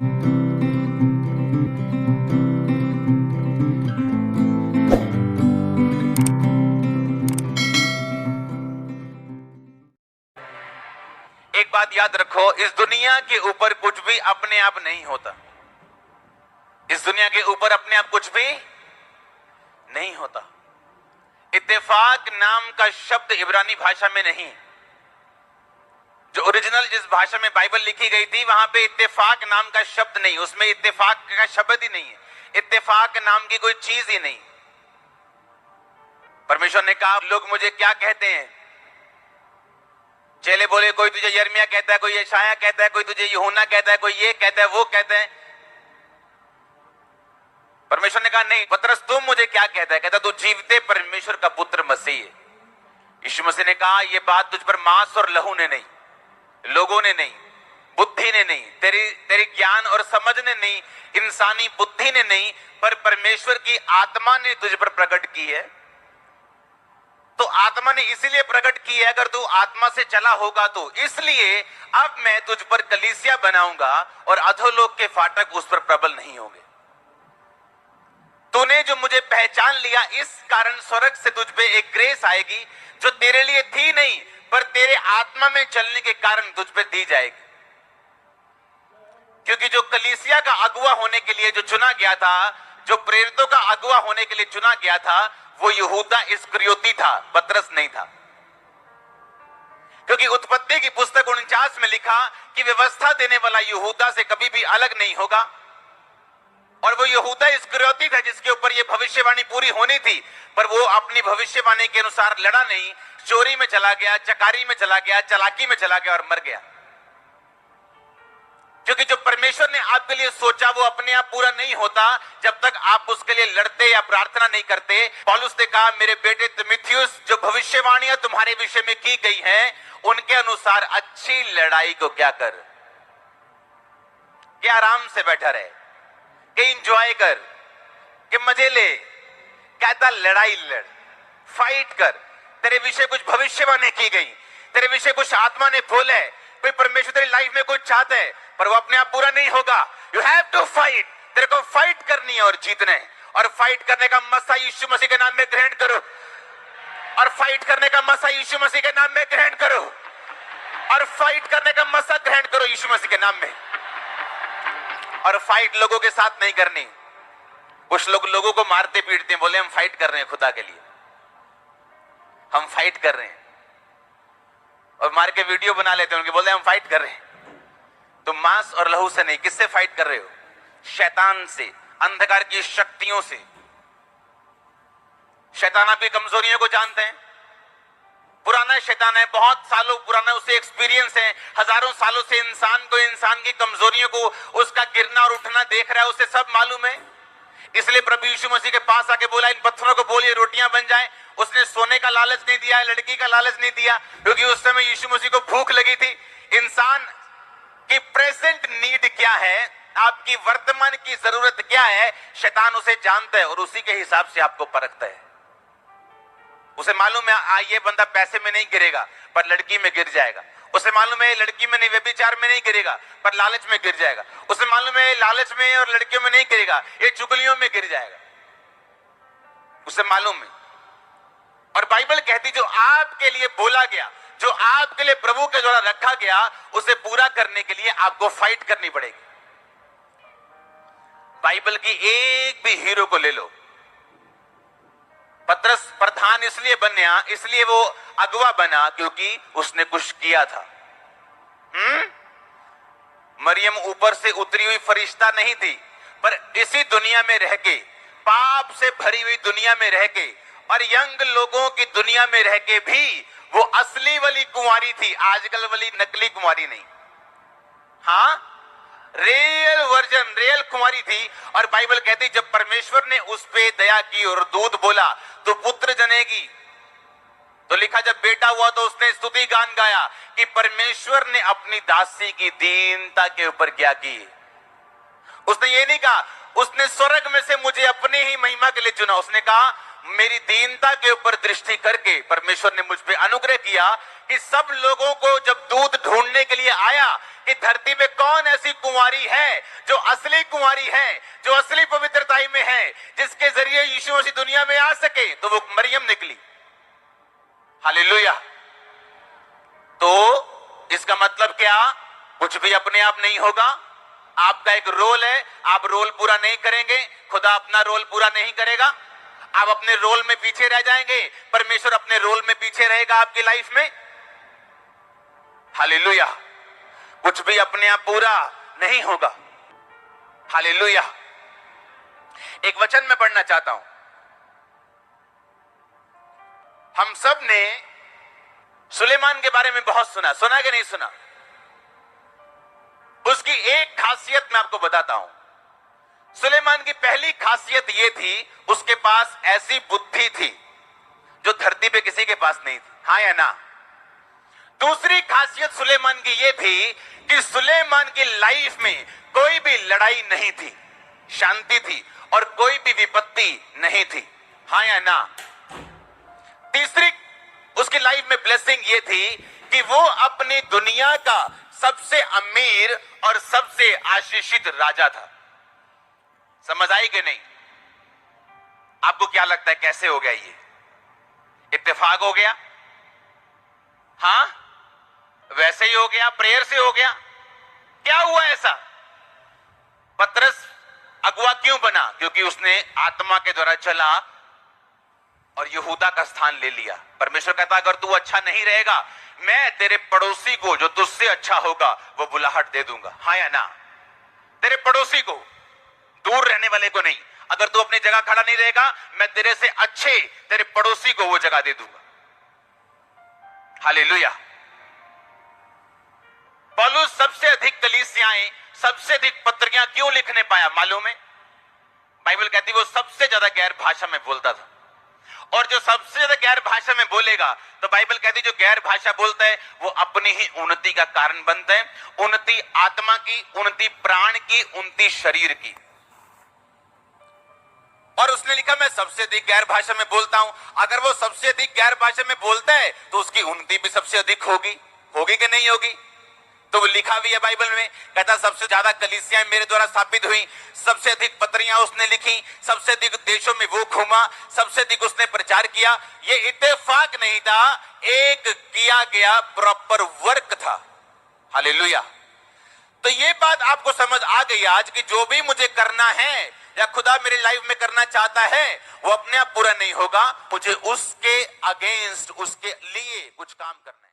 एक बात याद रखो, इस दुनिया के ऊपर कुछ भी अपने आप नहीं होता। इस दुनिया के ऊपर अपने आप कुछ भी नहीं होता। इत्तेफाक नाम का शब्द इब्रानी भाषा में नहीं। जो ओरिजिनल जिस भाषा में बाइबल लिखी गई थी वहां पे इत्तेफाक नाम का शब्द नहीं, उसमें इत्तेफाक का शब्द ही नहीं है। इत्तेफाक नाम की कोई चीज ही नहीं। परमेश्वर ने कहा, लोग मुझे क्या कहते हैं? चेले बोले, कोई तुझे यिर्मयाह कहता है, कोई यशायाह कहता है, कोई तुझे यूहन्ना कहता है, कोई ये कहता है, वो कहता है। परमेश्वर ने कहा, नहीं पतरस, तुम मुझे क्या कहता है? कहता, तू जीवते परमेश्वर का पुत्र मसीह है। यीशु मसीह ने कहा, यह बात तुझ पर मांस और लहू ने नहीं, लोगों ने नहीं, बुद्धि ने नहीं, तेरी ज्ञान और समझ ने नहीं, इंसानी बुद्धि ने नहीं, पर परमेश्वर की आत्मा ने तुझ पर प्रकट की है। तो आत्मा ने इसीलिए प्रकट की है, अगर तू आत्मा से चला होगा तो। इसलिए अब मैं तुझ पर कलीसिया बनाऊंगा और अधोलोक के फाटक उस पर प्रबल नहीं होंगे। तूने जो मुझे पहचान लिया, इस कारण स्वर्ग से तुझ पे एक ग्रेस आएगी जो तेरे लिए थी नहीं, पर तेरे आत्मा में चलने के कारण तुझ पे दी जाएगी। क्योंकि जो कलीसिया का अगुवा होने के लिए जो चुना गया था, जो प्रेरितों का अगुवा होने के लिए चुना गया था, वो यहूदा इस्करियोती था, पतरस नहीं था। क्योंकि उत्पत्ति की पुस्तक 49 में लिखा कि व्यवस्था देने वाला यहूदा से कभी भी अलग नहीं होगा। और वो यहूदा इस्करियोती था जिसके ऊपर ये भविष्यवाणी पूरी होनी थी, पर वो अपनी भविष्यवाणी के अनुसार लड़ा नहीं, चोरी में चला गया, चकारी में चला गया, चालाकी में चला गया और मर गया। क्योंकि जो परमेश्वर ने आपके लिए सोचा वो अपने आप पूरा नहीं होता जब तक आप उसके लिए लड़ते या प्रार्थना नहीं करते। पौलुस ने कहा, मेरे बेटे तिमुथियुस, जो भविष्यवाणियां तुम्हारे विषय में की गई हैं, उनके अनुसार अच्छी लड़ाई को क्या कर, कि आराम से बैठा रहे, कि इंजॉय कर, कि मजे ले। कहता लड़ाई लड़, फाइट कर। तेरे विषय कुछ भविष्यवाणी की गई, तेरे विषय कुछ आत्मा ने बोला है, कोई परमेश्वर तेरी लाइफ में कुछ चाहता है, पर वो अपने आप पूरा नहीं होगा। You have to fight. तेरे को फाइट करनी है और जीतना है। और फाइट करने का मसा यीशु मसीह के नाम में ग्रहण करो। और फाइट करने का मसा यीशु मसीह के नाम में ग्रहण करो। और फाइट करने का मसा ग्रहण करो यीशु मसीह के नाम में। और फाइट लोगों के साथ नहीं करनी। कुछ लोग लोगों को मारते पीटते हैं, बोले हम फाइट कर रहे हैं खुदा के लिए, हम फाइट कर रहे हैं, और मार के वीडियो बना लेते हैं, उनके बोलते हैं हम फाइट कर रहे हैं। तुम मांस और लहू से नहीं, किससे फाइट कर रहे हो? शैतान से, अंधकार की शक्तियों से। शैतान आपकी कमजोरियों को जानते हैं। पुराना शैतान है, बहुत सालों पुराना, उसे एक्सपीरियंस है, हजारों सालों से इंसान को, इंसान की कमजोरियों को, उसका गिरना और उठना देख रहा है, उसे सब मालूम है। इसलिए प्रभु यीशु मसीह के पास आके बोला, इन पत्थरों को बोलिए रोटियां बन जाए। उसने सोने का लालच नहीं दिया, लड़की का लालच नहीं दिया, क्योंकि उस समय यीशु मसीह को भूख लगी थी। इंसान की प्रेजेंट नीड क्या है, आपकी वर्तमान की जरूरत क्या है, शैतान उसे जानता है और उसी के हिसाब से आपको परखता है। उसे मालूम है ये बंदा पैसे में नहीं गिरेगा पर लड़की में गिर जाएगा। उसे मालूम है लड़की में नहीं, व्यभिचार में नहीं गिरेगा पर लालच में गिर जाएगा। उसे मालूम है लालच में और लड़कियों में नहीं गिरेगा, ये चुगलियों में गिर जाएगा। उसे मालूम है। और बाइबल कहती जो आपके लिए बोला गया, जो आपके लिए प्रभु के द्वारा रखा गया, उसे पूरा करने के लिए आपको फाइट करनी पड़ेगी। बाइबल की एक भी हीरो को ले लो। पतरस प्रधान इसलिए बना, इसलिए वो अगुवा बना क्योंकि उसने कुछ किया था। मरियम ऊपर से उतरी हुई फरिश्ता नहीं थी, पर इसी दुनिया में रह के, पाप से भरी हुई दुनिया में रह के और यंग लोगों की दुनिया में रह के भी वो असली वाली कुंवारी थी, आजकल वाली नकली कुंवारी नहीं। हाँ, रियल वर्जन, रियल कुंवारी थी। और बाइबल कहती जब परमेश्वर ने उस पे दया की और दूध बोला तो पुत्र जनेगी, तो लिखा जब बेटा हुआ तो उसने स्तुति गान गाया कि परमेश्वर ने अपनी दासी की दीनता के ऊपर क्या की। उसने ये नहीं कहा उसने स्वर्ग में से मुझे अपनी ही महिमा के लिए चुना, उसने कहा मेरी दीनता के ऊपर दृष्टि करके परमेश्वर ने मुझ पे अनुग्रह किया कि सब लोगों को जब दूध ढूंढने के लिए आया कि धरती पे कौन ऐसी कुंवारी है जो असली कुंवारी है, जो असली पवित्रता में है, जिसके जरिए यीशु मसीह दुनिया में आ सके, तो वो मरियम निकली। हालेलुया। तो इसका मतलब क्या? कुछ भी अपने आप नहीं होगा। आपका एक रोल है, आप रोल पूरा नहीं करेंगे, खुदा अपना रोल पूरा नहीं करेगा। आप अपने रोल में पीछे रह जाएंगे, परमेश्वर अपने रोल में पीछे रहेगा आपकी लाइफ में। हालेलुया। कुछ भी अपने आप पूरा नहीं होगा। हालेलुया। एक वचन मैं पढ़ना चाहता हूं। हम सब ने सुलेमान के बारे में बहुत सुना कि नहीं सुना? उसकी एक खासियत मैं आपको बताता हूं। सुलेमान की पहली खासियत यह थी, उसके पास ऐसी बुद्धि थी जो धरती पे किसी के पास नहीं थी। हाँ या ना? दूसरी खासियत सुलेमान की यह थी कि सुलेमान की लाइफ में कोई भी लड़ाई नहीं थी, शांति थी, और कोई भी विपत्ति नहीं थी। हाँ या ना? तीसरी उसकी लाइफ में ब्लेसिंग ये थी कि वो अपनी दुनिया का सबसे अमीर और सबसे आशीषित राजा था। समझ आई कि नहीं? आपको क्या लगता है कैसे हो गया ये? इत्तेफाक हो गया? हाँ, वैसे ही हो गया, प्रेयर से हो गया? क्या हुआ ऐसा? पतरस अगुआ क्यों बना? क्योंकि उसने आत्मा के द्वारा चला और यहूदा का स्थान ले लिया। परमेश्वर कहता अगर तू अच्छा नहीं रहेगा, मैं तेरे पड़ोसी को जो तुझसे अच्छा होगा वो बुलाहट दे दूंगा। हाँ या ना? तेरे पड़ोसी को, दूर रहने वाले को नहीं। अगर तू अपनी जगह खड़ा नहीं रहेगा, मैं तेरे से अच्छे तेरे पड़ोसी को वो जगह दे दूंगा। हालेलुया। पौलुस सबसे अधिक कलीसियाएं, सबसे अधिक पत्रियां क्यों लिखने पाया मालूम है? बाइबल कहती है वो सबसे ज्यादा गैर भाषा में बोलता था, और जो सबसे ज्यादा गैर भाषा में बोलेगा तो बाइबल कहती है जो गैर भाषा बोलता है वो अपनी ही उन्नति का कारण बनता है। उन्नति आत्मा की, उन्नति प्राण की, उन्नति शरीर की। और उसने लिखा मैं सबसे अधिक गैर भाषा में बोलता हूं। अगर वो सबसे अधिक गैर भाषा में बोलता है तो उसकी उन्नति भी सबसे अधिक होगी कि नहीं होगी? तो वो लिखा भी है बाइबल में, कहता सबसे ज्यादा कलीसियाएं मेरे द्वारा स्थापित हुई, सबसे अधिक पत्रियां उसने लिखी, सबसे अधिक देशों में वो घूमा, सबसे अधिक उसने प्रचार किया। ये इत्तेफाक नहीं था, एक किया गया प्रॉपर वर्क था। हालेलुया। तो ये बात आपको समझ आ गई आज कि जो भी मुझे करना है या खुदा मेरी लाइफ में करना चाहता है वो अपने आप पूरा नहीं होगा, मुझे उसके अगेंस्ट, उसके लिए कुछ काम करना है।